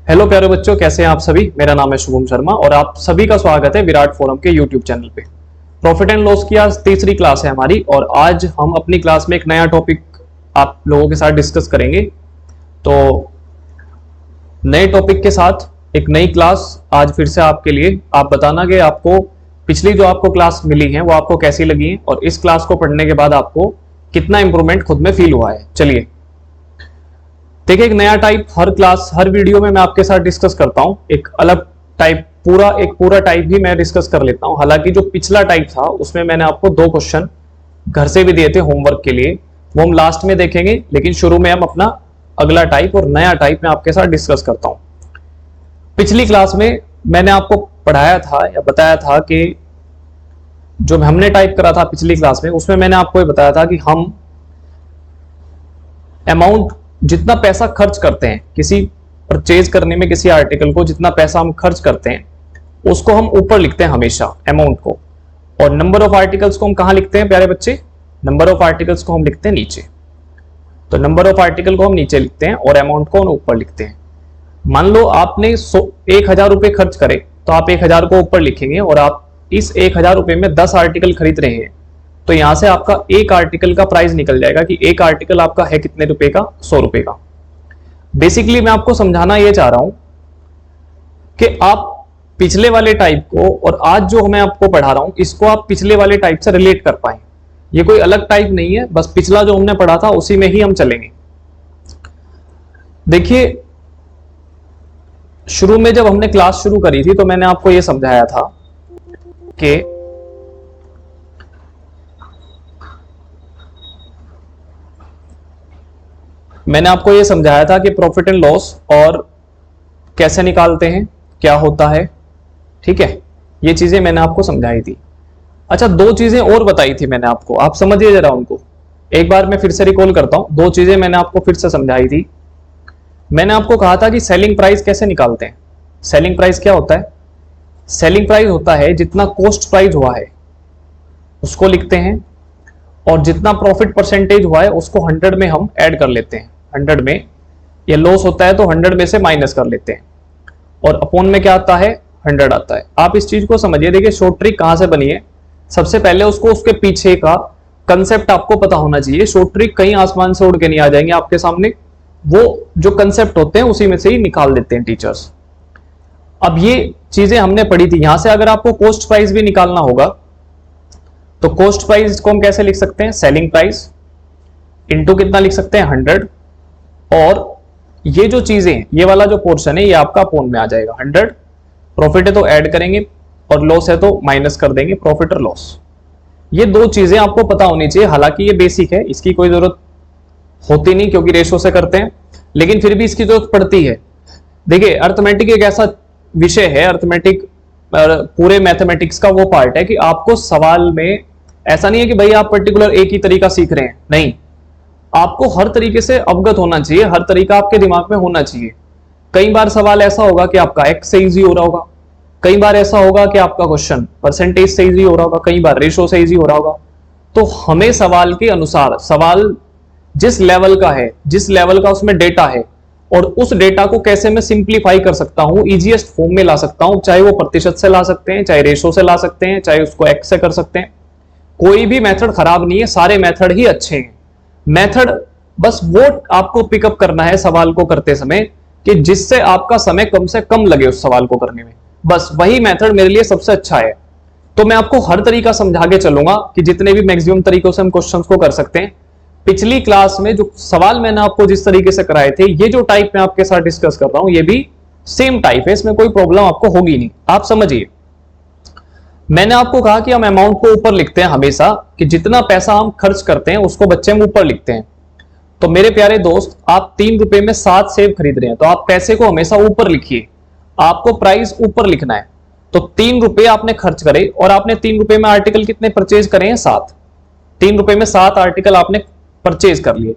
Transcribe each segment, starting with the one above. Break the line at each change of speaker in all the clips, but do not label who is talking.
Hello प्यारे बच्चों, कैसे हैं आप सभी। मेरा नाम है शुभम शर्मा और आप सभी का स्वागत है विराट फोरम के यूट्यूब चैनल पे। प्रॉफिट एंड लॉस की आज तीसरी क्लास है हमारी और आज हम अपनी क्लास में एक नया टॉपिक आप लोगों के साथ डिस्कस करेंगे। तो नए टॉपिक के साथ एक नई क्लास आज फिर से आपके लिए। आप बताना कि आपको पिछली जो आपको क्लास मिली है वो आपको कैसी लगी है और इस क्लास को पढ़ने के बाद आपको कितना इंप्रूवमेंट खुद में फील हुआ है। चलिए देखिए, एक नया टाइप हर क्लास हर वीडियो में मैं आपके साथ डिस्कस करता हूं। एक अलग टाइप एक पूरा टाइप भी मैं डिस्कस कर लेता हूं। हालांकि जो पिछला टाइप था उसमें मैंने आपको 2 क्वेश्चन घर से भी दिए थे होमवर्क के लिए, वो हम लास्ट में देखेंगे। लेकिन शुरू में हम अपना अगला टाइप और नया टाइप मैं आपके साथ डिस्कस करता हूं। पिछली क्लास में मैंने आपको पढ़ाया था या बताया था कि जो हमने टाइप करा था पिछली क्लास में, उसमें मैंने आपको ये बताया था कि हम अमाउंट जितना पैसा खर्च करते हैं किसी परचेज करने में, किसी आर्टिकल को जितना पैसा हम खर्च करते हैं उसको हम ऊपर लिखते हैं हमेशा, अमाउंट को। और नंबर ऑफ आर्टिकल्स को हम कहां लिखते हैं प्यारे बच्चे? नंबर ऑफ आर्टिकल्स को हम लिखते हैं नीचे। तो नंबर ऑफ आर्टिकल को हम नीचे लिखते हैं और अमाउंट को हम ऊपर लिखते हैं। मान लो आपने 1000 रुपए खर्च करे तो आप 1000 को ऊपर लिखेंगे और आप इस 1000 रुपए में 10 आर्टिकल खरीद रहे हैं तो यहां से आपका एक आर्टिकल का प्राइस निकल जाएगा कि एक आर्टिकल आपका है कितने रुपए का? 100 रुपए का। बेसिकली मैं आपको समझाना यह चाह रहा हूं कि आप पिछले वाले टाइप को और आज जो मैं आपको पढ़ा रहा हूं इसको आप पिछले वाले टाइप से रिलेट कर पाए। ये कोई अलग टाइप नहीं है, बस पिछला जो हमने पढ़ा था उसी में ही हम चलेंगे। देखिए, शुरू में जब हमने क्लास शुरू करी थी तो मैंने आपको यह समझाया था कि प्रॉफिट एंड लॉस और कैसे निकालते हैं, क्या होता है, ठीक है। ये चीजें मैंने आपको समझाई थी। अच्छा, 2 चीजें और बताई थी मैंने आपको, आप समझिए जरा उनको। एक बार मैं फिर से रिकॉल करता हूं। 2 चीजें मैंने आपको फिर से समझाई थी। मैंने आपको कहा था कि सेलिंग प्राइस कैसे निकालते हैं। सेलिंग प्राइस क्या होता है? सेलिंग प्राइस होता है जितना कॉस्ट प्राइस हुआ है उसको लिखते हैं और जितना प्रॉफिट परसेंटेज हुआ है उसको 100 में हम ऐड कर लेते हैं। 100 में ये लॉस होता है तो 100 में से माइनस कर लेते हैं और अपॉन में क्या आता है? 100 आता है। आप इस चीज को समझिए। देखिए, शॉर्ट ट्रिक कहां से बनी है। सबसे पहले उसके पीछे का कंसेप्ट आपको पता होना चाहिए। शॉर्ट ट्रिक कहीं आसमान से उड़ के नहीं आ जाएंगे आपके सामने, वो जो कंसेप्ट होते हैं उसी में से ही निकाल देते हैं टीचर्स। अब ये चीजें हमने पढ़ी थी। यहां से अगर आपको कॉस्ट प्राइस भी निकालना होगा तो कॉस्ट प्राइस को हम कैसे लिख सकते हैं? सेलिंग प्राइस इंटू कितना लिख सकते हैं? 100। और ये जो चीजें, ये वाला जो पोर्शन है ये आपका अपॉन में आ जाएगा। 100 प्रॉफिट है तो ऐड करेंगे और लॉस है तो माइनस कर देंगे, प्रॉफिट और लॉस। ये 2 चीजें आपको पता होनी चाहिए। हालांकि ये बेसिक है, इसकी कोई जरूरत होती नहीं क्योंकि रेशो से करते हैं, लेकिन फिर भी इसकी जरूरत पड़ती है। देखिए, अर्थमेटिक एक ऐसा विषय है, अर्थमेटिक पूरे मैथमेटिक्स का वो पार्ट है कि आपको सवाल में ऐसा नहीं है कि भाई आप पर्टिकुलर एक ही तरीका सीख रहे हैं, नहीं, आपको हर तरीके से अवगत होना चाहिए, हर तरीका आपके दिमाग में होना चाहिए। कई बार सवाल ऐसा होगा कि आपका एक्स से इजी हो रहा होगा, कई बार ऐसा होगा कि आपका क्वेश्चन परसेंटेज से इजी हो रहा होगा, कई बार रेशो से इजी हो रहा होगा। तो हमें सवाल के अनुसार, सवाल जिस लेवल का है, जिस लेवल का उसमें डेटा है और उस डेटा को कैसे मैं सिंप्लीफाई कर सकता हूं, इजीएस्ट फॉर्म में ला सकता हूं, चाहे वो प्रतिशत से ला सकते हैं, चाहे रेशो से ला सकते हैं, चाहे उसको एक्स से कर सकते हैं। कोई भी मेथड खराब नहीं है, सारे मेथड ही अच्छे हैं। मेथड बस वो आपको पिकअप करना है सवाल को करते समय कि जिससे आपका समय कम से कम लगे उस सवाल को करने में, बस वही मेथड मेरे लिए सबसे अच्छा है। तो मैं आपको हर तरीका समझा के चलूंगा कि जितने भी मैक्सिमम तरीकों से हम क्वेश्चंस को कर सकते हैं। पिछली क्लास में जो सवाल मैंने आपको जिस तरीके से कराए थे, ये जो टाइप मैं आपके साथ डिस्कस कर रहा हूं ये भी सेम टाइप है, इसमें कोई प्रॉब्लम आपको होगी नहीं। आप समझिए, मैंने आपको कहा कि हम अमाउंट को ऊपर लिखते हैं हमेशा, कि जितना पैसा हम खर्च करते हैं उसको बच्चे हम ऊपर लिखते हैं। तो मेरे प्यारे दोस्त, आप 3 रुपए में 7 सेब खरीद रहे हैं तो आप पैसे को हमेशा ऊपर लिखिए, आपको प्राइस ऊपर लिखना है। तो 3 रुपए आपने खर्च करे और आपने 3 रुपए में आर्टिकल कितने परचेज करे हैं? 7। 3 रुपए में 7 आर्टिकल आपने परचेज कर लिए।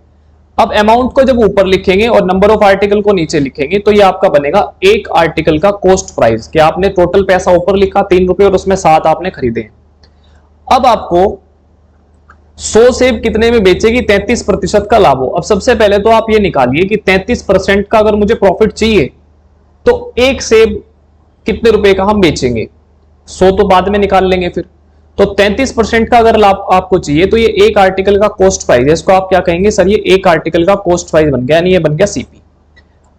अब अमाउंट को जब ऊपर लिखेंगे और नंबर ऑफ आर्टिकल को नीचे लिखेंगे तो ये आपका बनेगा एक आर्टिकल का कॉस्ट प्राइस, कि आपने टोटल पैसा ऊपर लिखा 3 रुपए और उसमें 7 आपने खरीदे। अब आपको 100 सेब कितने में बेचेगी? 33% का लाभ हो। अब सबसे पहले तो आप ये निकालिए कि 33% का अगर मुझे प्रॉफिट चाहिए तो एक सेब कितने रुपए का हम बेचेंगे, 100 तो बाद में निकाल लेंगे फिर। तो 33% का अगर लाभ आपको चाहिए तो ये एक आर्टिकल का कॉस्ट प्राइस है, इसको आप क्या कहेंगे सर, ये एक आर्टिकल का कॉस्ट प्राइस बन गया, यानी ये बन गया सीपी।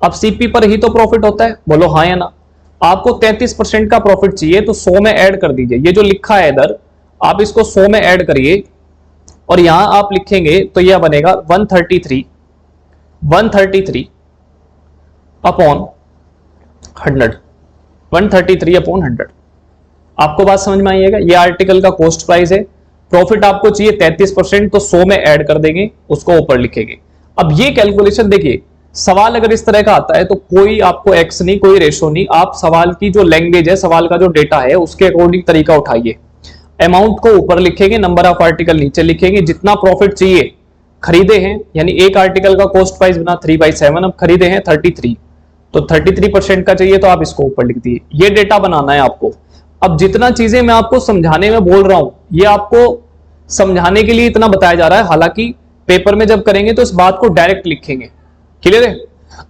अब सीपी पर ही तो प्रॉफिट होता है, बोलो हाँ या ना। आपको 33% का प्रॉफिट चाहिए तो 100 में ऐड कर दीजिए, ये जो लिखा है इधर आप इसको 100 में ऐड करिए और यहां आप लिखेंगे तो यह बनेगा 133 अपॉन 100, 133 अपॉन 100। आपको बात समझ में आइएगा, ये आर्टिकल का कॉस्ट प्राइस है, प्रॉफिट आपको चाहिए 33%, तो 100 में ऐड कर देंगे, उसको ऊपर लिखेंगे। अब ये कैलकुलेशन देखिए, सवाल अगर इस तरह का आता है तो कोई आपको एक्स नहीं, कोई रेशो नहीं, आप सवाल की जो लैंग्वेज है, सवाल का जो डेटा है उसके अकॉर्डिंग तरीका उठाइए। अमाउंट को ऊपर लिखेंगे, नंबर ऑफ आर्टिकल नीचे लिखेंगे, जितना प्रॉफिट चाहिए खरीदे हैं, यानी एक आर्टिकल का कॉस्ट प्राइस बना 3/7, अब खरीदे हैं 33, तो 33% का चाहिए तो आप इसको ऊपर लिख दिए। ये डेटा बनाना है आपको। अब जितना चीजें मैं आपको समझाने में बोल रहा हूं, ये आपको समझाने के लिए इतना बताया जा रहा है, हालांकि पेपर में जब करेंगे तो इस बात को डायरेक्ट लिखेंगे। क्लियर है?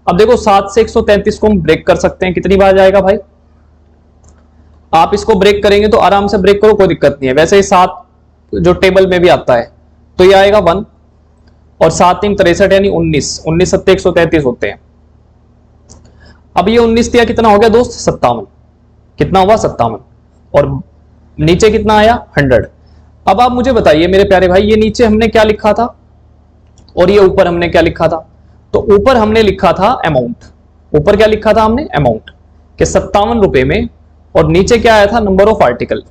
अब देखो 7 से 133 को हम ब्रेक कर सकते हैं, कितनी बार जाएगा भाई? आप इसको ब्रेक करेंगे तो आराम से ब्रेक करो, कोई दिक्कत नहीं है। वैसे ही 7 जो टेबल में भी आता है तो ये आएगा 1 और 7 3 63 यानी 19, 19 7 133 होते हैं। अब ये 19 दिया कितना हो गया दोस्त? 57। कितना हुआ? 57। और नीचे कितना आया? 100। अब आप मुझे बताइए मेरे प्यारे भाई, ये नीचे हमने क्या लिखा था और ये ऊपर हमने क्या लिखा था? तो ऊपर हमने लिखा था अमाउंट, ऊपर क्या लिखा था हमने? अमाउंट के 57 रुपए में, और नीचे क्या आया था? Number of article.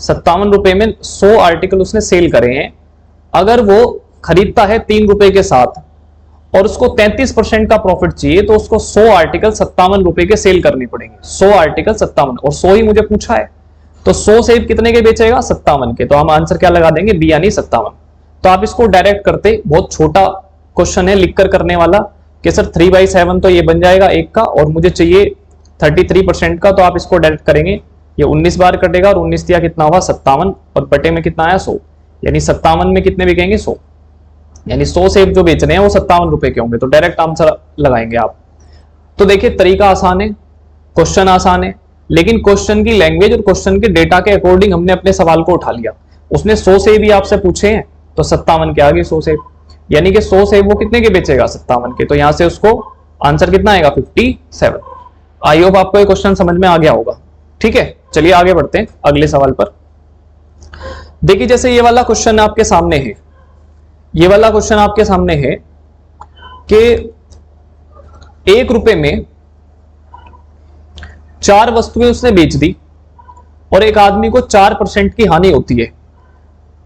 57 रुपए में 100 आर्टिकल उसने सेल करे हैं। अगर वो खरीदता है 3 रुपए के साथ और उसको 33% का प्रॉफिट चाहिए तो उसको 100 आर्टिकल 57 रुपए के सेल करने पड़ेंगे। 100 आर्टिकल 57, और 100 ही मुझे पूछा है, तो 100 सेब कितने के बेचेगा? 57 के। तो हम आंसर क्या लगा देंगे? बी यानी 57। तो आप इसको डायरेक्ट करते, बहुत छोटा क्वेश्चन है लिखकर करने वाला, कि सर 3/7 तो ये बन जाएगा एक का, और मुझे चाहिए 33% का, तो आप इसको डायरेक्ट करेंगे, ये 19 बार कटेगा, और 19 दिया कितना हुआ? 57, और बटे में कितना आया? 100, यानी 57 में कितने बिकेंगे? 100, यानी 100 सेब जो बेच रहे हैं वो 57 रुपए के होंगे। तो डायरेक्ट आंसर लगाएंगे आप। तो देखिए तरीका आसान है, क्वेश्चन आसान है, लेकिन क्वेश्चन की लैंग्वेज और क्वेश्चन के डेटा के अकॉर्डिंग हमने अपने सवाल को उठा लिया। उसने 100 सेब भी आपसे पूछे हैं तो 57 के आगे 100 सेब, यानी कि 100 सेब वो कितने के बेचेगा? 57 के। तो यहां से उसको आंसर कितना आएगा? 57। आई होप आपको ये क्वेश्चन समझ में आ गया होगा। ठीक है, चलिए आगे बढ़ते हैं अगले सवाल पर। देखिए जैसे ये वाला क्वेश्चन आपके सामने है, ये वाला क्वेश्चन आपके सामने है कि 1 रुपए में 4 वस्तुएं उसने बेच दी और एक आदमी को 4% की हानि होती है,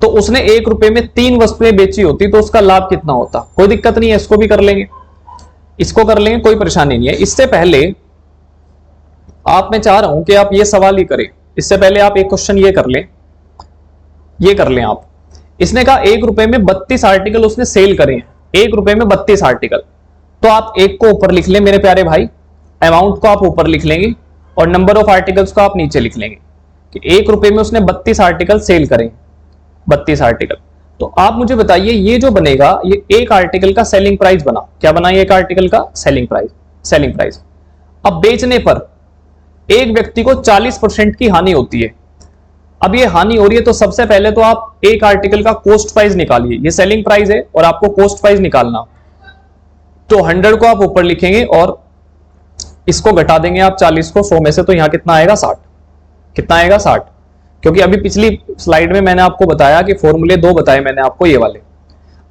तो उसने 1 रुपए में 3 वस्तुएं बेची होती तो उसका लाभ कितना होता? कोई दिक्कत नहीं है, इसको भी कर लेंगे, इसको कर लेंगे, कोई परेशानी नहीं है। इससे पहले आप, मैं चाह रहा हूं कि आप ये सवाल ही करें, इससे पहले आप एक क्वेश्चन ये कर लें, ये कर लें आप। इसने कहा 1 रुपए में 32 आर्टिकल उसने सेल करे हैं, 1 रुपए में 32 आर्टिकल, तो आप एक को ऊपर लिख लें मेरे प्यारे भाई, अमाउंट को आप ऊपर लिख लेंगे और नंबर ऑफ आर्टिकल्स को आप नीचे लिख लेंगे कि 1 रुपए में उसने 32 आर्टिकल सेल करें, 32 आर्टिकल। तो आप मुझे बताइए ये जो बनेगा, ये एक आर्टिकल का सेलिंग प्राइस बना, क्या बना? ये एक आर्टिकल का सेलिंग प्राइस, सेलिंग प्राइस। अब बेचने पर एक व्यक्ति को 40% की हानि होती है। अब ये हानि हो रही है तो सबसे पहले तो आप एक आर्टिकल का कॉस्ट प्राइस निकालिए, ये सेलिंग प्राइस है और आपको कॉस्ट प्राइस निकालना, तो 100 को आप ऊपर लिखेंगे और इसको घटा देंगे आप 40 को 100 में से, तो यहां कितना आएगा? 60। कितना आएगा? 60। क्योंकि अभी पिछली स्लाइड में मैंने आपको बताया कि फॉर्मूले 2 बताए मैंने आपको, ये वाले।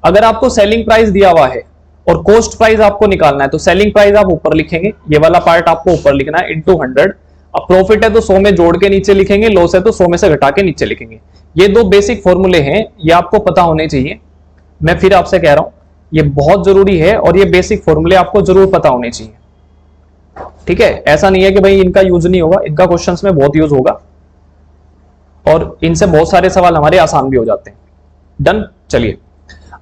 अगर आपको सेलिंग प्राइस दिया हुआ है और कॉस्ट प्राइस आपको निकालना है तो सेलिंग प्राइस आप ऊपर लिखेंगे, ये वाला पार्ट आपको ऊपर लिखना है, इंटू 100। अब प्रॉफिट है तो 100 में जोड़ के नीचे लिखेंगे, लॉस है तो 100 में से घटा के नीचे लिखेंगे। ये 2 बेसिक फॉर्मूले हैं, ये आपको पता होने चाहिए। मैं फिर आपसे कह रहा हूं ये बहुत जरूरी है और ये बेसिक फॉर्मूले आपको जरूर पता होने चाहिए। ठीक है, ऐसा नहीं है कि भाई इनका यूज नहीं होगा, इनका क्वेश्चंस में बहुत यूज होगा और इनसे बहुत सारे सवाल हमारे आसान भी हो जाते हैं। डन। चलिए,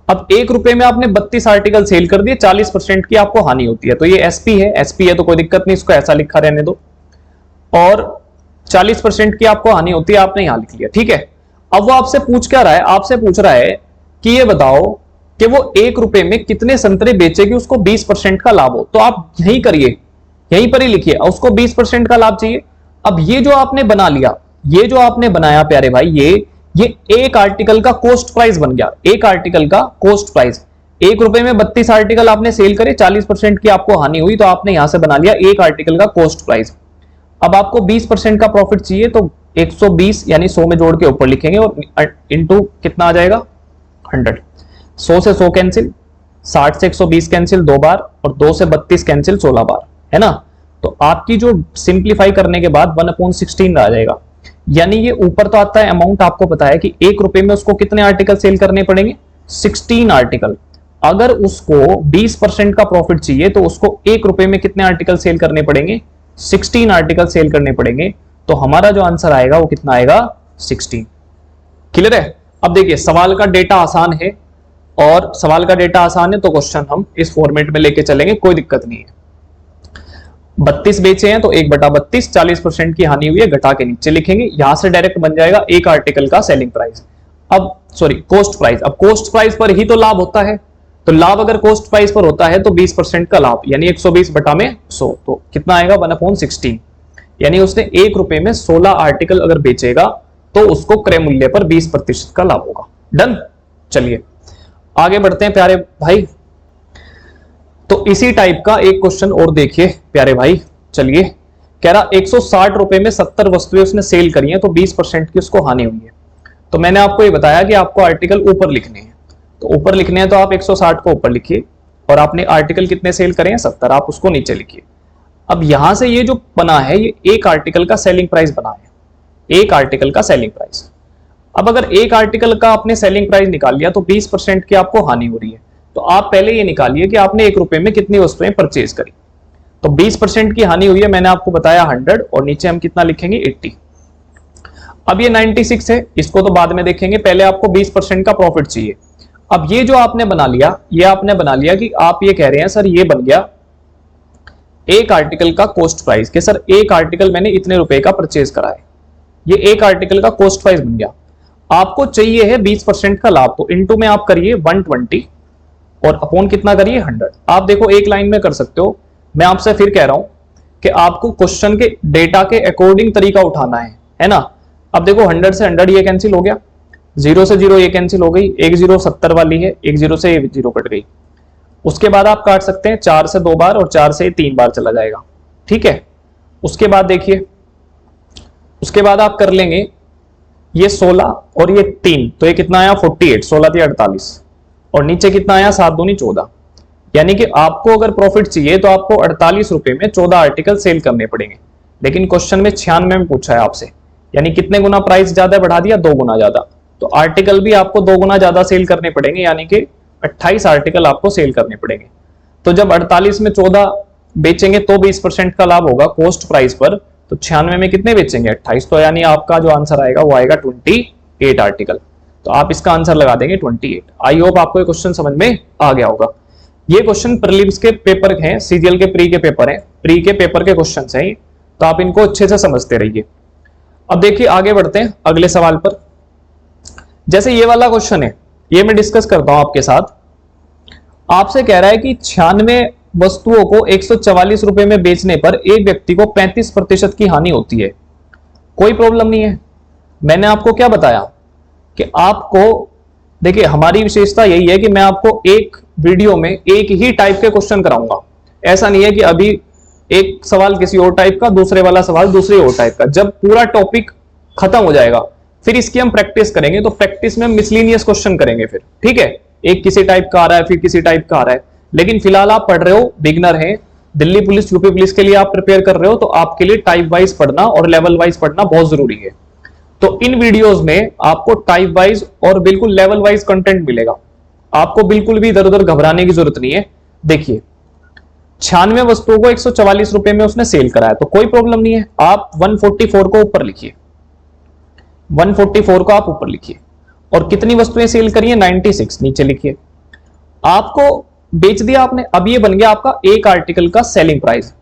अब 1 रुपए में आपने 32 आर्टिकल सेल कर दिए, 40% की आपको हानि होती है, तो ये एसपी है, एसपी है तो कोई दिक्कत नहीं, इसको ऐसा लिखा रहने दो, और 40% की आपको हानि होती है, आपने यहां लिख लिया। ठीक है, अब वो आपसे पूछ क्या रहा है? आपसे पूछ रहा है कि ये बताओ कि वो 1 रुपए में कितने संतरे बेचेगी उसको 20% का लाभ हो। तो आप यही करिए, यहीं पर ही लिखिए, उसको 20% का लाभ चाहिए। अब ये जो आपने बना लिया, ये जो आपने बनाया प्यारे भाई, ये एक आर्टिकल का कॉस्ट प्राइस बन गया। एक आर्टिकल का कॉस्ट प्राइस, 1 रुपए में 32 आर्टिकल आपने सेल करे, 40% की आपको हानि हुई, तो आपने यहां से बना लिया एक आर्टिकल का कॉस्ट प्राइस। अब आपको 20% का प्रॉफिट चाहिए, तो 120 यानी 100 में जोड़ के ऊपर लिखेंगे और इनटू कितना आ जाएगा 100। 100 से 100 कैंसिल, 60 से 120 कैंसिल 2 बार, और 2 से 32 कैंसिल 16 बार, है ना। तो आपकी जो सिंप्लीफाई करने के बाद 1/16 आ जाएगा। यानी ये ऊपर तो आता है अमाउंट, आपको पता है कि 1 रुपए में उसको कितने आर्टिकल सेल करने पड़ेंगे, 16 आर्टिकल। अगर उसको 20% का प्रॉफिट चाहिए तो उसको 1 रुपए में कितने आर्टिकल सेल करने पड़ेंगे, 16 आर्टिकल सेल करने पड़ेंगे। तो हमारा जो आंसर आएगा वो कितना आएगा, 16। क्लियर है। अब देखिए सवाल का डेटा आसान है, और सवाल का डेटा आसान है तो क्वेश्चन हम इस फॉर्मेट में लेके चलेंगे, कोई दिक्कत नहीं है। 32 बेचे हैं तो 1/32, 40% की हानि हुई है, घटा के नीचे लिखेंगे। यहां से डायरेक्ट बन जाएगा एक आर्टिकल का सेलिंग प्राइस, अब सॉरी कॉस्ट प्राइस। अब कॉस्ट प्राइस पर ही तो लाभ होता है, तो लाभ अगर कॉस्ट प्राइस पर होता है तो 20% का लाभ यानी 120 बटा में 100, तो कितना आएगा 1/16। यानी उसने 1 रुपए में 16 आर्टिकल अगर बेचेगा तो उसको क्रय मूल्य पर 20% का लाभ होगा। डन। चलिए आगे बढ़ते हैं प्यारे भाई। तो इसी टाइप का एक क्वेश्चन और देखिए प्यारे भाई। चलिए, कह रहा 160 रुपए में 70 वस्तुएं उसने सेल करी हैं तो 20% की उसको हानि हुई है। तो मैंने आपको ये बताया कि आपको आर्टिकल ऊपर लिखने हैं, तो ऊपर लिखने हैं तो आप 160 को ऊपर लिखिए, और आपने आर्टिकल कितने सेल करे हैं 70, आप उसको नीचे लिखिए। अब यहां से ये जो बना है ये एक आर्टिकल का सेलिंग प्राइस बना है, एक आर्टिकल का सेलिंग प्राइस। अब अगर एक आर्टिकल का आपने सेलिंग प्राइस निकाल लिया तो 20% की आपको हानि हो रही है, तो आप पहले ये निकालिए कि आपने 1 रुपए में कितनी वस्तुएं परचेज करी। तो 20% की हानि हुई है, मैंने आपको बताया 100, और नीचे हम कितना लिखेंगे 80। अब ये 96 है, इसको तो बाद में देखेंगे, पहले आपको 20% का प्रॉफिट चाहिए। अब ये जो आपने बना लिया, ये आपने बना लिया कि आप ये कह रहे हैं सर ये बन गया एक आर्टिकल का कॉस्ट प्राइस, कि सर एक आर्टिकल मैंने इतने रुपए का परचेज करा है, ये एक आर्टिकल का कॉस्ट प्राइस बन गया। आपको चाहिए है 20% का लाभ, तो इनटू में आप करिए 120 और अपॉन कितना करिए 100। आप देखो एक लाइन में कर सकते हो, मैं आपसे फिर कह रहा हूं कि आपको क्वेश्चन के डेटा के अकॉर्डिंग तरीका उठाना है ना। अब देखो 100 से 100 ये कैंसिल हो गया, 0 से 0 ये कैंसिल हो गई, एक 0 70 वाली है, एक 0 से 0 कट गई। उसके बाद आप काट सकते हैं 4 से 2 बार और 4 से 3 बार चला जाएगा, ठीक है। उसके बाद देखिए, उसके बाद आप कर लेंगे ये 16 और ये 3, तो ये कितना आया 48, 16 थी 48, और नीचे कितना आया 7 दूनी 14। यानी कि आपको अगर प्रॉफिट चाहिए तो आपको 48 रुपए में 14 आर्टिकल सेल करने पड़ेंगे। लेकिन क्वेश्चन में 96 में पूछा है आपसे, यानी कितने गुना प्राइस ज्यादा बढ़ा दिया, 2 गुना ज्यादा, तो आर्टिकल भी आपको 2 गुना ज्यादा सेल करने पड़ेंगे, यानी कि 28 आर्टिकल आपको सेल करने पड़ेंगे। तो जब 48 में 14 बेचेंगे तो 20% का लाभ होगा कॉस्ट प्राइस पर, तो 96 में कितने बेचेंगे 28, तो यानी आपका जो आंसर आएगा वो आएगा 28 आर्टिकल। तो आप इसका आंसर लगा देंगे 28। आई होप आपको ये क्वेश्चन समझ में आ गया होगा। ये क्वेश्चन प्रीलिम्स के पेपर हैं, सीजीएल के प्री के पेपर हैं, प्री के पेपर के क्वेश्चन हैं, तो आप इनको अच्छे से समझते रहिए। अब देखिए आगे बढ़ते हैं अगले सवाल पर। जैसे ये वाला क्वेश्चन है, ये मैं डिस्कस करता हूं आपके साथ। आपसे कह रहा है कि 96 वस्तुओं को 144 रुपए में बेचने पर एक व्यक्ति को 35% की हानि होती है। कोई प्रॉब्लम नहीं है। मैंने आपको क्या बताया कि आपको देखिए, हमारी विशेषता यही है कि मैं आपको एक वीडियो में एक ही टाइप के क्वेश्चन कराऊंगा। ऐसा नहीं है कि अभी एक सवाल किसी और टाइप का, दूसरे वाला सवाल दूसरे और टाइप का। जब पूरा टॉपिक खत्म हो जाएगा फिर इसकी हम प्रैक्टिस करेंगे, तो प्रैक्टिस में मिसलिनियस क्वेश्चन करेंगे फिर, ठीक है। एक किसी टाइप का आ रहा है, फिर किसी टाइप का आ रहा है, लेकिन फिलहाल आप पढ़ रहे हो, बिगनर है, दिल्ली पुलिस यूपी पुलिस के लिए आप प्रिपेयर कर रहे हो, तो आपके लिए टाइप वाइज पढ़ना और लेवल वाइज पढ़ना बहुत जरूरी है। तो इन वीडियोस में आपको टाइप वाइज और बिल्कुल लेवल वाइज कंटेंट मिलेगा। आपको बिल्कुल भी इधर उधर घबराने की जरूरत नहीं है। देखिए 96 वस्तुओं को 144 रुपए में उसने सेल कराया, तो कोई प्रॉब्लम नहीं है। आप 144 को ऊपर लिखिए, 144 को आप ऊपर लिखिए, और कितनी वस्तुएं सेल करी है 96 नीचे लिखिए। आपको बेच दिया आपने, अब ये बन गया आपका एक आर्टिकल का सेलिंग प्राइस।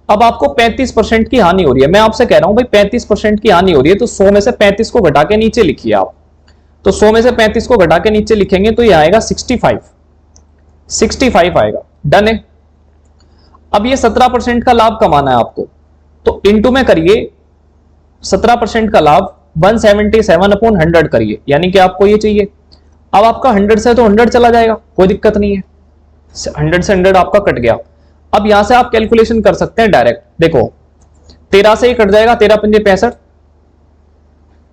अब आपको 35% की हानि हो रही है। मैं आपसे कह रहा हूं भाई 35% की हानि हो रही है, तो 100 में से 35 को घटा के नीचे लिखिए आप। तो 100 में से 35 को घटा के नीचे लिखेंगे तो ये आएगा 65 आएगा। डन है। अब ये 17% का लाभ कमाना है आपको, तो इंटू में करिए 17% का लाभ 177/100 करिए, यानी कि आपको ये चाहिए। अब आपका 100 से तो 100 चला जाएगा, कोई दिक्कत नहीं है, 100 से 100 आपका कट गया। अब यहां से आप कैलकुलेशन कर सकते हैं डायरेक्ट, देखो 13 से ही कट जाएगा, 13 पंजे 65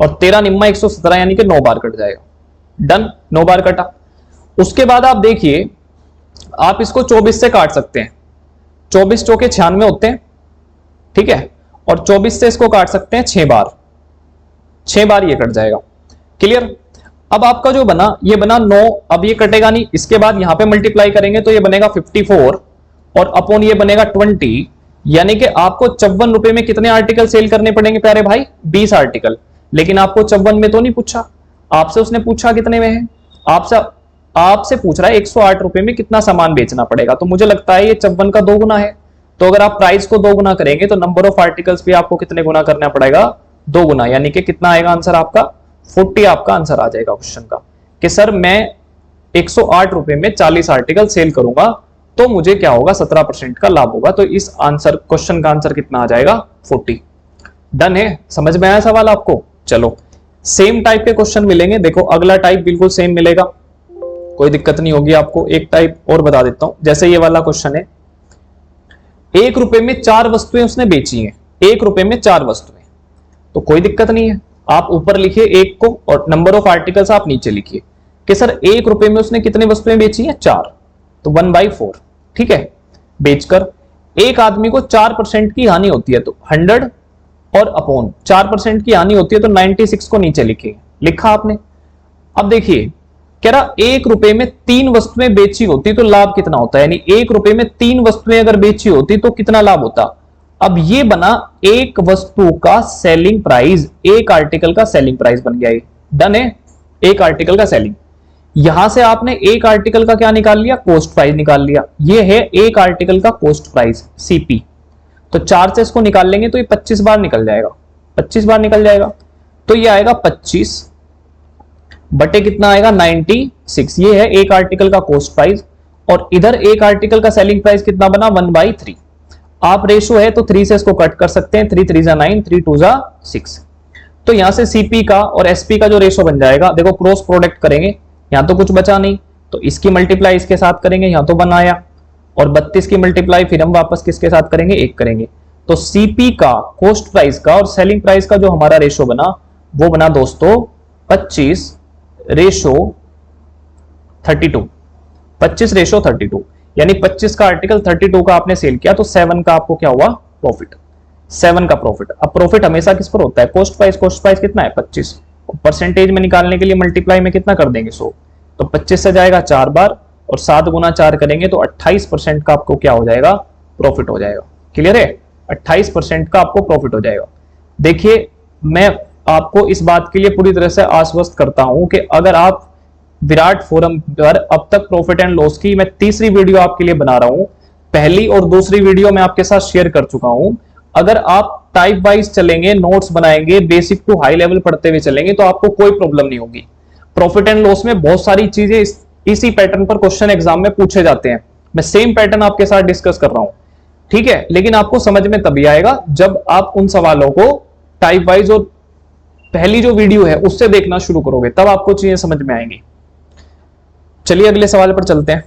और 13 निम्मा 117, यानी कि 9 बार कट जाएगा। डन, 9 बार कटा। उसके बाद आप देखिए, आप इसको 24 से काट सकते हैं, 24 चौके 96 होते हैं, ठीक है, और 24 से इसको काट सकते हैं 6 बार, 6 बार ये कट जाएगा। क्लियर। अब आपका जो बना, ये बना 9, अब ये कटेगा नहीं, इसके बाद यहां पे मल्टीप्लाई करेंगे तो ये बनेगा 54 और अपॉन ये बनेगा 20, यानी कि आपको 54 रुपए में कितने आर्टिकल सेल करने पड़ेंगे प्यारे भाई? 20 आर्टिकल। लेकिन आपको 54 में तो नहीं पूछा, आपसे उसने पूछा कितने में है, आपसे पूछ रहा है 108 रुपए में कितना सामान बेचना पड़ेगा। तो मुझे लगता है ये 54 का 2 गुना है, तो अगर आप प्राइस को 2 गुना करेंगे तो नंबर ऑफ आर्टिकल्स भी आपको कितने गुना करना पड़ेगा? 2 गुना, यानी कि कितना आएगा आंसर आपका? 40 आपका आंसर आ जाएगा क्वेश्चन का, कि सर मैं 108 रुपए में 40 आर्टिकल सेल करूंगा तो मुझे क्या होगा? 17% का लाभ होगा। तो इस आंसर, क्वेश्चन का आंसर कितना आ जाएगा? 40। डन है, समझ में आया सवाल आपको? चलो, सेम टाइप के क्वेश्चन मिलेंगे, देखो अगला टाइप बिल्कुल सेम मिलेगा, कोई दिक्कत नहीं होगी आपको। एक टाइप और बता देता हूं, जैसे ये वाला क्वेश्चन है, 1 रुपए में 4 वस्तुएं उसने बेची हैं, 1 रुपए में 4 वस्तुएं, तो कोई दिक्कत नहीं है, आप ऊपर लिखिए 1 को और नंबर ऑफ आर्टिकल्स आप नीचे लिखिए कि सर 1 रुपए में उसने कितनी वस्तुएं बेची हैं? 4, तो 1/4, ठीक है। बेचकर एक आदमी को 4% की हानि होती है, तो 100 और अपॉन 4% की हानि होती है, तो 96 को नीचे लिखिए, लिखा आपने। अब देखिए कह रहा 1 रुपए में 3 वस्तुएं बेची होती तो लाभ कितना होता है, यानी 1 रुपए में 3 वस्तुएं अगर बेची होती तो कितना लाभ होता। अब ये बना एक वस्तु का सेलिंग प्राइस, एक आर्टिकल का सेलिंग प्राइस बन गया ये। डन है, एक आर्टिकल का सेलिंग। यहां से आपने एक आर्टिकल का क्या निकाल लिया? कॉस्ट प्राइस निकाल लिया। ये है एक आर्टिकल का कॉस्ट प्राइस, सीपी। तो 4 से इसको निकाल लेंगे तो ये 25 बार निकल जाएगा, 25 बार निकल जाएगा, तो ये आएगा 25 बटे कितना आएगा? 96। ये है एक आर्टिकल का कॉस्ट प्राइस, और इधर एक आर्टिकल का सेलिंग प्राइस कितना बना? 1/3। आप रेशो है तो 3 से इसको कट कर सकते हैं, 3 3 9, 3 2 6। तो यहां से सीपी का और एसपी का जो रेशो बन जाएगा, देखो क्रॉस प्रोडक्ट करेंगे, यहां तो कुछ बचा नहीं, तो इसकी मल्टीप्लाई इसके साथ करेंगे, यहां तो 1 आया, और 32 की मल्टीप्लाई फिर हम वापस किसके साथ करेंगे? 1 करेंगे। तो सीपी का, कॉस्ट प्राइस का और सेलिंग प्राइस का जो हमारा रेशो बना, वो बना दोस्तों 25 रेशो 32, 25 रेशो 32, यानी 25 का आर्टिकल 32 का आपने सेल किया, तो 7 का आपको क्या हुआ? प्रॉफिट, 7 का प्रॉफिट। अब प्रॉफिट हमेशा किस पर होता है? Cost price. कॉस्ट प्राइस कितना है? 25। परसेंटेज में निकालने के लिए मल्टीप्लाई में कितना कर देंगे? 100। तो 25 से जाएगा 4 बार, और 7 गुना 4 करेंगे तो 28% का आपको क्या हो जाएगा? प्रॉफिट हो जाएगा। क्लियर है? 28% का आपको प्रॉफिट हो जाएगा। देखिए, मैं आपको इस बात के लिए पूरी तरह से आश्वस्त करता हूं कि अगर आप विराट फोरम पर अब तक प्रॉफिट एंड लॉस की मैं तीसरी वीडियो आपके लिए बना रहा हूं, पहली और दूसरी वीडियो मैं आपके साथ शेयर कर चुका हूं, अगर आप टाइप वाइज चलेंगे, नोट्स बनाएंगे, बेसिक टू हाई लेवल पढ़ते हुए चलेंगे, तो आपको कोई प्रॉब्लम नहीं होगी। प्रॉफिट एंड लॉस में बहुत सारी चीजें इसी पैटर्न पर क्वेश्चन एग्जाम में पूछे जाते हैं, मैं सेम पैटर्न आपके साथ डिस्कस कर रहा हूं, ठीक है। लेकिन आपको समझ में तभी आएगा जब आप उन सवालों को टाइप वाइज और पहली जो वीडियो है उससे देखना शुरू करोगे, तब आपको चीजें समझ में आएंगी। चलिए अगले सवाल पर चलते हैं।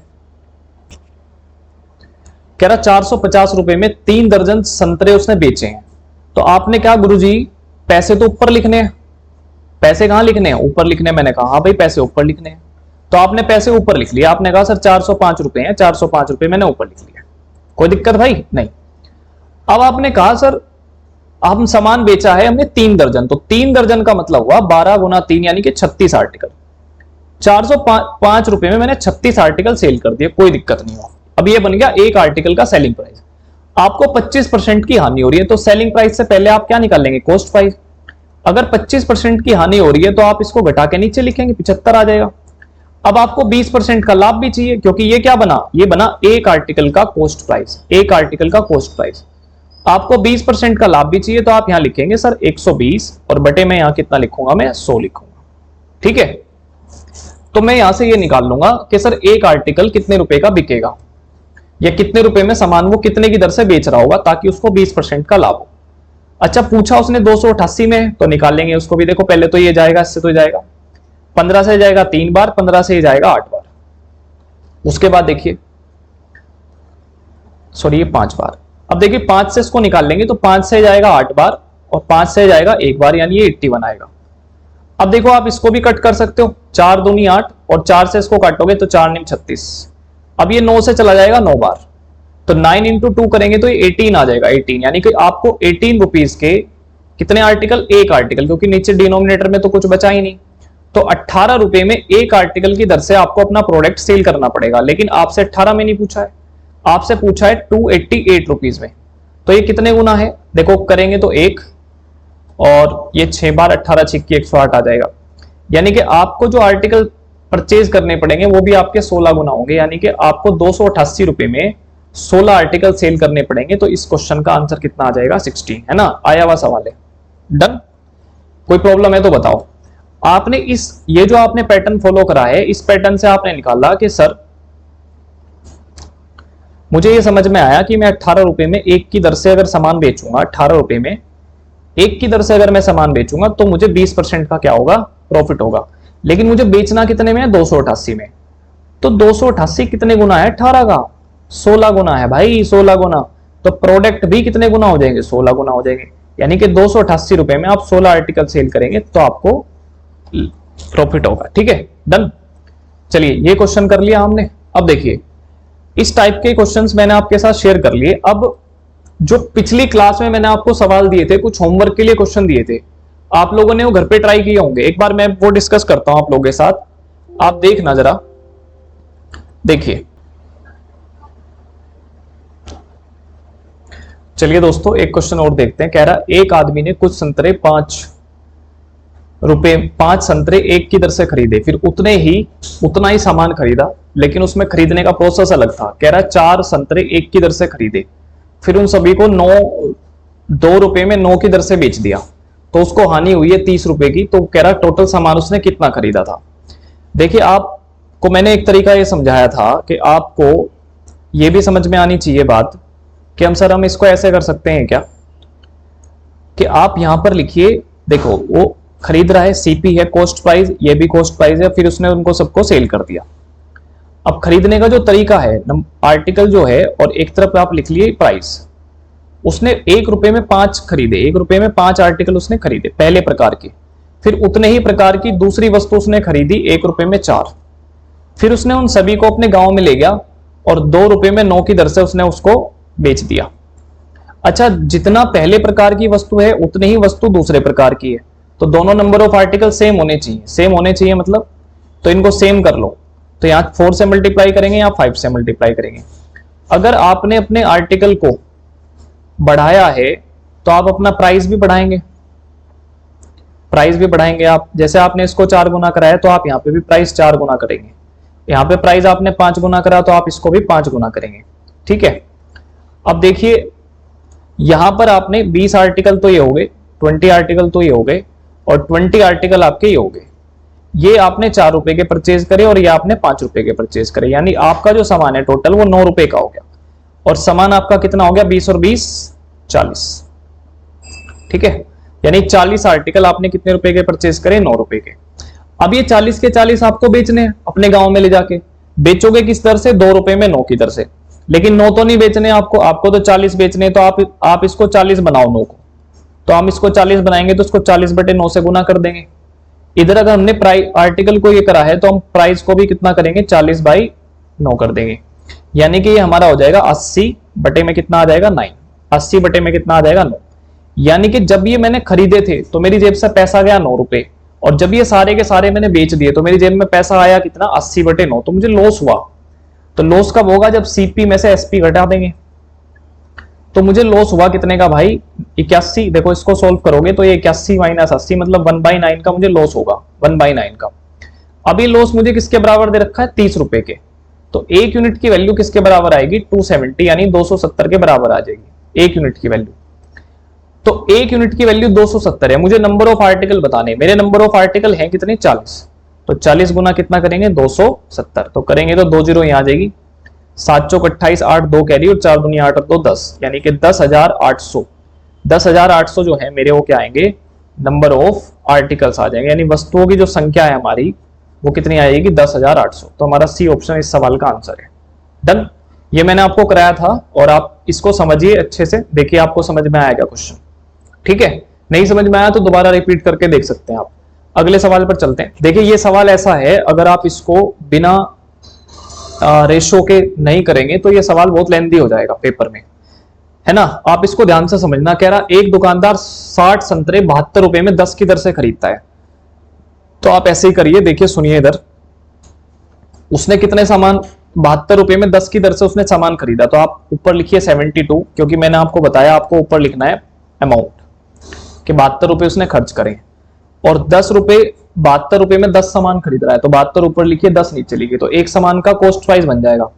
कह रहा 450 रुपए में 3 दर्जन संतरे उसने बेचे हैं, तो आपने क्या गुरुजी पैसे तो ऊपर लिखने हैं, पैसे कहां लिखने हैं? ऊपर लिखने। मैंने कहा हाँ भाई पैसे ऊपर लिखने हैं, तो आपने पैसे ऊपर लिख लिया। आपने कहा सर 405 रुपए हैं, 405 रुपए मैंने ऊपर लिख लिया, कोई दिक्कत भाई नहीं। अब आपने कहा सर हम सामान बेचा है हमने 3 दर्जन, तो 3 दर्जन का मतलब हुआ 12 गुना 3 यानी कि 36 आर्टिकल। 405 रुपए में मैंने 36 आर्टिकल सेल कर दिए, कोई दिक्कत नहीं हुआ। अब ये बन गया एक आर्टिकल का सेलिंग प्राइस। आपको 25% की हानि हो रही है, तो सेलिंग प्राइस से पहले आप क्या निकालेंगे? Cost price. अगर 25% की हानि हो रही है तो आप इसको घटा के नीचे लिखेंगे, 75 आ जाएगा। अब आपको 20% का लाभ भी चाहिए, क्योंकि ये क्या बना? ये बना एक आर्टिकल का कॉस्ट प्राइस, एक आर्टिकल का कॉस्ट प्राइस। आपको 20% का लाभ भी चाहिए, तो आप यहां लिखेंगे सर 120, और बटे में यहां कितना लिखूंगा? मैं 100 लिखूंगा, ठीक है। तो मैं यहां से ये निकाल लूंगा कि सर एक आर्टिकल कितने रुपए का बिकेगा। या कितने रुपए में सामान वो कितने की दर से बेच रहा होगा ताकि उसको 20% का लाभ हो। अच्छा, पूछा उसने 288 में, तो निकाल लेंगे उसको भी। देखो पहले तो ये जाएगा, इससे तो जाएगा 15 से जाएगा 3 बार, 15 से जाएगा 8 बार। उसके बाद देखिए, सॉरी ये 5 बार। अब देखिए 5 से इसको निकाल लेंगे तो 5 से जाएगा 8 बार और 5 से जाएगा 1 बार, यानी ये 81 आएगा। अब देखो आप इसको भी कट कर सकते हो, 4 दूनी 8 और 4 से इसको काटोगे तो 4 9 36। अब ये 9 से चला जाएगा 9 बार, तो 9 इंटू 2 करेंगे तो ये 18 आ जाएगा। 18 यानी कि आपको 18 रुपीज के कितने आर्टिकल? एक आर्टिकल, क्योंकि नीचे डिनोमिनेटर में तो कुछ बचा ही नहीं। तो 18 रुपए में एक आर्टिकल की दर से आपको अपना प्रोडक्ट सेल करना पड़ेगा। लेकिन आपसे 18 में नहीं पूछा है, आपसे पूछा है 288 रुपीज में। तो ये कितने गुना है? देखो करेंगे तो 1 और ये 6 बार 18 छिक्की 108 आ जाएगा। यानी कि आपको जो आर्टिकल परचेज करने पड़ेंगे वो भी आपके 16 गुना होंगे। यानी कि आपको 288 रुपए में 16 आर्टिकल सेल करने पड़ेंगे। तो इस क्वेश्चन का आंसर कितना आ जाएगा? 16, है ना? आया हुआ सवाल है। डन? कोई प्रॉब्लम है तो बताओ। आपने ये जो आपने पैटर्न फॉलो करा है, इस पैटर्न से आपने निकाला कि सर मुझे ये समझ में आया कि मैं 18 रुपए में एक की दर से अगर सामान बेचूंगा, 18 रुपए में एक की दर से अगर मैं सामान बेचूंगा तो मुझे 20% का क्या होगा? प्रॉफिट होगा। लेकिन मुझे बेचना कितने में है? 288 में। तो 288 कितने गुना है 18 का? 16 गुना है भाई, 16 गुना। तो प्रोडक्ट भी कितने गुना हो जाएंगे? 16 गुना हो जाएंगे। यानी कि 288 रुपए में आप 16 आर्टिकल सेल करेंगे तो आपको प्रॉफिट होगा। ठीक है, डन। चलिए ये क्वेश्चन कर लिया हमने। अब देखिए इस टाइप के क्वेश्चंस मैंने आपके साथ शेयर कर लिए। अब जो पिछली क्लास में मैंने आपको सवाल दिए थे, कुछ होमवर्क के लिए क्वेश्चन दिए थे, आप लोगों ने वो घर पे ट्राई किए होंगे। एक बार मैं वो डिस्कस करता हूं आप लोगों के साथ, आप देखना जरा। देखिए चलिए दोस्तों एक क्वेश्चन और देखते हैं। कह रहा एक आदमी ने कुछ संतरे 5 संतरे एक की दर से खरीदे, फिर उतना ही सामान खरीदा, लेकिन उसमें खरीदने का प्रोसेस अलग था। कह रहा 4 संतरे एक की दर से खरीदे, फिर उन सभी को 2 रुपए में 9 की दर से बेच दिया, तो उसको हानि हुई है 30 रुपए की। तो कह रहा टोटल सामान उसने कितना खरीदा था? देखिए आपको मैंने एक तरीका ये समझाया था कि आपको ये भी समझ में आनी चाहिए बात कि हम इसको ऐसे कर सकते हैं क्या कि आप यहां पर लिखिए, देखो वो खरीद रहा है, सीपी है कॉस्ट प्राइस, ये भी कॉस्ट प्राइस है, फिर उसने उनको सबको सेल कर दिया। अब खरीदने का जो तरीका है, आर्टिकल जो है और एक तरफ आप लिख लिए प्राइस। उसने 1 रुपए में 5 खरीदे, 1 रुपए में 5 आर्टिकल उसने खरीदे पहले प्रकार के, फिर उतने ही प्रकार की दूसरी वस्तु उसने खरीदी 1 रुपए में 4, फिर उसने उन सभी को अपने गांव में ले गया और 2 रुपए में 9 की दर से उसने उसको बेच दिया। अच्छा, जितना पहले प्रकार की वस्तु है उतनी ही वस्तु दूसरे प्रकार की है, तो दोनों नंबर ऑफ आर्टिकल सेम होने चाहिए। सेम होने चाहिए मतलब, तो इनको सेम कर लो। तो यहां 4 से मल्टीप्लाई करेंगे या 5 से मल्टीप्लाई करेंगे। अगर आपने अपने आर्टिकल को बढ़ाया है तो आप अपना प्राइस भी बढ़ाएंगे, प्राइस भी बढ़ाएंगे आप। जैसे आपने इसको 4 गुना कराया तो आप यहाँ पे भी प्राइस 4 गुना करेंगे। यहाँ पे प्राइस आपने 5 गुना करा तो आप इसको भी 5 गुना करेंगे। ठीक है, अब देखिए यहां पर आपने 20 आर्टिकल तो ये हो गए, 20 आर्टिकल तो ये हो गए और 20 आर्टिकल आपके ये हो गए। ये आपने 4 रुपए के परचेज करे और ये आपने 5 रुपए के परचेज करे, यानी आपका जो सामान है टोटल वो 9 रुपए का हो गया। और सामान आपका कितना हो गया? 20 और 20 40। ठीक है, यानी 40 आर्टिकल आपने कितने रुपए के परचेज करे? 9 रुपए के। अब ये 40 के 40 आपको बेचने हैं अपने गांव में ले जाके। बेचोगे किस दर से? 2 रुपए में 9 की दर से। लेकिन 9 तो नहीं बेचने आपको तो 40 बेचने। तो आप इसको 40 बनाओ 9 को, तो हम इसको 40 बनाएंगे तो इसको 40/9 से गुना कर देंगे। इधर अगर हमने आर्टिकल को ये करा है तो हम प्राइस को भी कितना करेंगे? 40/9 कर देंगे। यानी कि ये हमारा हो जाएगा 80 में कितना आ जाएगा? 9। 80 में कितना आ जाएगा? 9। यानी कि जब ये मैंने खरीदे थे तो मेरी जेब से पैसा गया 9 रुपए, और जब ये सारे के सारे मैंने बेच दिए तो मेरी जेब में पैसा आया कितना? 80/9। तो मुझे लॉस हुआ। तो लॉस कब होगा? जब सीपी में से एसपी घटा देंगे। तो मुझे लॉस हुआ कितने का भाई? 81। देखो इसको सोल्व करोगे तो ये 81 - 80 मतलब 1/9 का मुझे लॉस होगा, 1/9 का। अभी लॉस मुझे किसके बराबर दे रखा है? 30 रुपए के। तो 1 यूनिट की वैल्यू किसके बराबर आएगी? 270 यानी 270 के बराबर आ जाएगी 1 यूनिट की वैल्यू। तो 1 यूनिट की वैल्यू 270 है। मुझे नंबर ऑफ आर्टिकल बताने, मेरे नंबर ऑफ आर्टिकल है कितने? 40। तो 40 गुना कितना करेंगे? 270। तो करेंगे तो 2 जीरो यहां आ जाएगी, 7 चौक 28, 8 2 कैरी और 4 दूनी 8 और 2 10, यानी कि 10,800। 10,800 जो है मेरे वो क्या आएंगे, नंबर ऑफ आर्टिकल्स आ जाएंगे, यानी वस्तुओं की जो संख्या है हमारी वो कितनी आएगी, 10,800। तो हमारा सी ऑप्शन इस सवाल का आंसर है। डन। ये मैंने आपको कराया था और आप इसको समझिए अच्छे से, देखिए आपको समझ में आएगा क्वेश्चन। ठीक है, नहीं समझ में आया तो दोबारा रिपीट करके देख सकते हैं आप। अगले सवाल पर चलते हैं। देखिए ये सवाल ऐसा है, अगर आप इसको बिना रेशो के नहीं करेंगे तो ये सवाल बहुत लेंदी हो जाएगा पेपर में, है ना। आप इसको ध्यान से समझना। कह रहा एक दुकानदार 60 संतरे 72 रुपए में 10 की दर से खरीदता है। तो आप ऐसे ही करिए, देखिए सुनिए इधर, उसने कितने सामान, 72 रुपए में 10 की दर से उसने सामान खरीदा। तो आप ऊपर लिखिए 72, क्योंकि मैंने आपको बताया आपको ऊपर लिखना है अमाउंट, कि 72 रुपए उसने खर्च करे और 10 रुपए, 72 रुपए में 10 सामान खरीद रहा है। तो 72 ऊपर लिखिए, 10 नीचे लिखिए, तो एक सामान का कॉस्ट प्राइस बन जाएगा।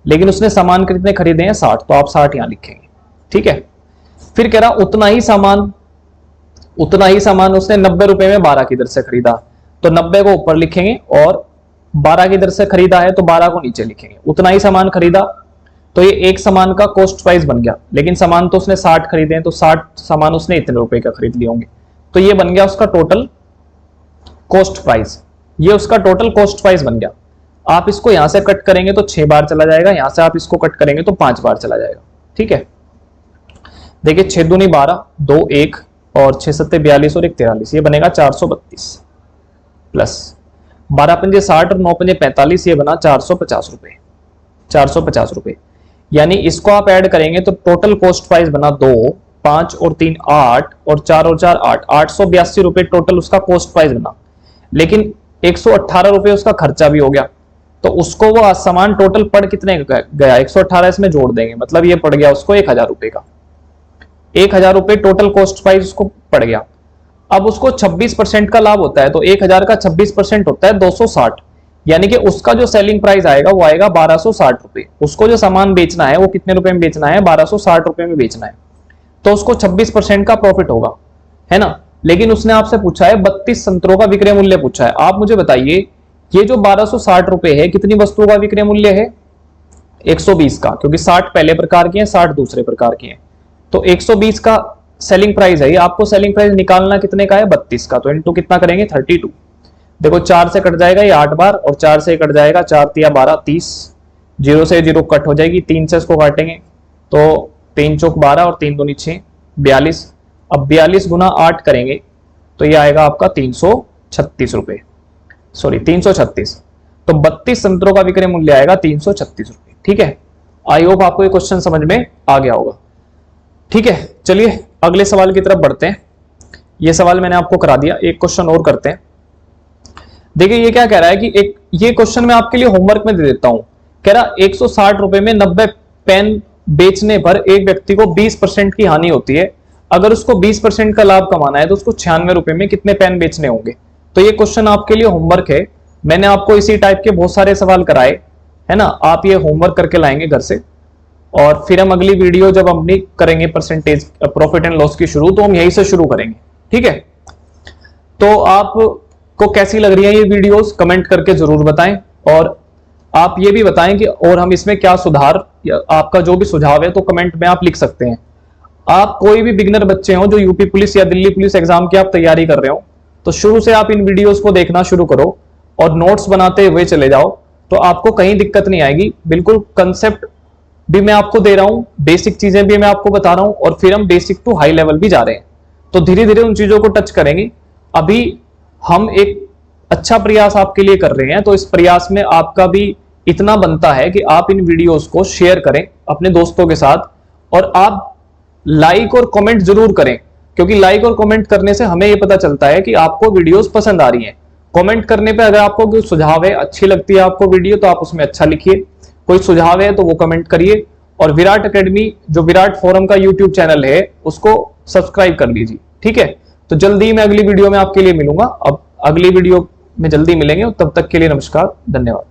लेकिन उसने सामान कितने खरीदे हैं, 60, तो आप 60 यहां लिखेंगे। ठीक है, फिर कह रहा उतना ही सामान उसने 90 रुपए में 12 की दर से खरीदा। तो 90 को ऊपर लिखेंगे और 12 की दर से खरीदा है तो 12 को नीचे लिखेंगे। उतना ही सामान खरीदा, तो ये एक सामान का कॉस्ट प्राइस बन गया। लेकिन सामान तो उसने 60 खरीदे हैं, तो 60 सामान उसने इतने रुपए का खरीद लिए होंगे। तो ये बन गया उसका टोटल कॉस्ट प्राइस, ये उसका टोटल कॉस्ट प्राइस बन गया। आप इसको यहां से कट करेंगे तो 6 बार चला जाएगा, यहां से आप इसको कट करेंगे तो 5 बार चला जाएगा। ठीक है, देखिए 6 दूनी 12, 2 1 और 6 सत्ते 42 और 1 43, ये बनेगा 432 प्लस 12 पंजे 60 और 9 पंजे 45, ये बना 450 रुपए। 450 रुपए, यानी इसको आप ऐड करेंगे तो टोटल कॉस्ट प्राइस बना 2, 5 और 3 8 और 4 और 4 8, 882 रुपए टोटल उसका कॉस्ट प्राइस बना। लेकिन 118 रुपए उसका खर्चा भी हो गया, तो उसको वो सामान टोटल पड़ कितने गया, 118 इसमें जोड़ देंगे, मतलब ये पड़ गया उसको 1000 रुपए का। 1000 रुपए टोटल कॉस्ट प्राइस उसको पड़ गया। अब उसको 26% का लाभ होता है, तो 1000 का 26% होता है 260, यानी कि उसका जो सेलिंग प्राइस आएगा वो आएगा 1260 रुपए। उसको जो सामान बेचना है वो कितने रुपए में बेचना है, 1260 रुपए में बेचना है, तो उसको 26% का प्रॉफिट होगा, है ना। लेकिन उसने आपसे पूछा है 32 संतरों का विक्रय मूल्य पूछा है। आप मुझे बताइए ये जो 1260 रुपए है कितनी वस्तुओं का विक्रय मूल्य है, 120 का, क्योंकि 60 पहले प्रकार के हैं, 60 दूसरे प्रकार के हैं। तो 120 का सेलिंग प्राइस है, आपको सेलिंग प्राइस निकालना कितने का है, 32 का। तो इनटू कितना करेंगे, 32। देखो 4 से कट जाएगा ये 8 बार और 4 से कट जाएगा 4 तिया 12 30, 0 से 0 कट हो जाएगी, 3 से इसको काटेंगे तो 3 चौक 12 और 3 दूनी 6 42। अब 42 गुना 8 करेंगे तो ये आएगा आपका 336 रुपए, सॉरी 336। तो 32 संतरों का विक्रय मूल्य आएगा 336 रुपए। ठीक है, आई होप आपको ये क्वेश्चन समझ में आ गया होगा। ठीक है, चलिए अगले सवाल की तरफ बढ़ते हैं। ये सवाल मैंने आपको करा दिया, एक क्वेश्चन और करते हैं। देखिए ये क्या कह रहा है कि एक ये क्वेश्चन मैं आपके लिए होमवर्क में दे देता हूं। कह रहा 160 रुपए में 90 पेन बेचने पर एक व्यक्ति को 20% की हानि होती है। अगर उसको 20% का लाभ कमाना है तो उसको 96 रुपए में कितने पेन बेचने होंगे। तो ये क्वेश्चन आपके लिए होमवर्क है। मैंने आपको इसी टाइप के बहुत सारे सवाल कराए, है ना। आप ये होमवर्क करके लाएंगे घर से, और फिर हम अगली वीडियो जब अपनी करेंगे परसेंटेज प्रॉफिट एंड लॉस की शुरू, तो हम यहीं से शुरू करेंगे। ठीक है, तो आपको कैसी लग रही है ये वीडियोस कमेंट करके जरूर बताएं, और आप ये भी बताएं कि और हम इसमें क्या सुधार, आपका जो भी सुझाव है तो कमेंट में आप लिख सकते हैं। आप कोई भी बिगिनर बच्चे हो जो यूपी पुलिस या दिल्ली पुलिस एग्जाम की आप तैयारी कर रहे हो, तो शुरू से आप इन वीडियोस को देखना शुरू करो और नोट्स बनाते हुए चले जाओ, तो आपको कहीं दिक्कत नहीं आएगी। बिल्कुल कंसेप्ट भी मैं आपको दे रहा हूं, बेसिक चीजें भी मैं आपको बता रहा हूं, और फिर हम बेसिक टू हाई लेवल भी जा रहे हैं, तो धीरे धीरे उन चीजों को टच करेंगे। अभी हम एक अच्छा प्रयास आपके लिए कर रहे हैं, तो इस प्रयास में आपका भी इतना बनता है कि आप इन वीडियोस को शेयर करें अपने दोस्तों के साथ, और आप लाइक और कमेंट जरूर करें, क्योंकि लाइक और कमेंट करने से हमें यह पता चलता है कि आपको वीडियोस पसंद आ रही हैं। कमेंट करने पे अगर आपको कोई सुझाव है, अच्छी लगती है आपको वीडियो, तो आप उसमें अच्छा लिखिए, कोई सुझाव है तो वो कमेंट करिए। और विराट एकेडमी जो विराट फोरम का यूट्यूब चैनल है उसको सब्सक्राइब कर लीजिए। ठीक है, तो जल्दी मैं अगली वीडियो में आपके लिए मिलूंगा। अब अगली वीडियो में जल्दी मिलेंगे, तब तक के लिए नमस्कार, धन्यवाद।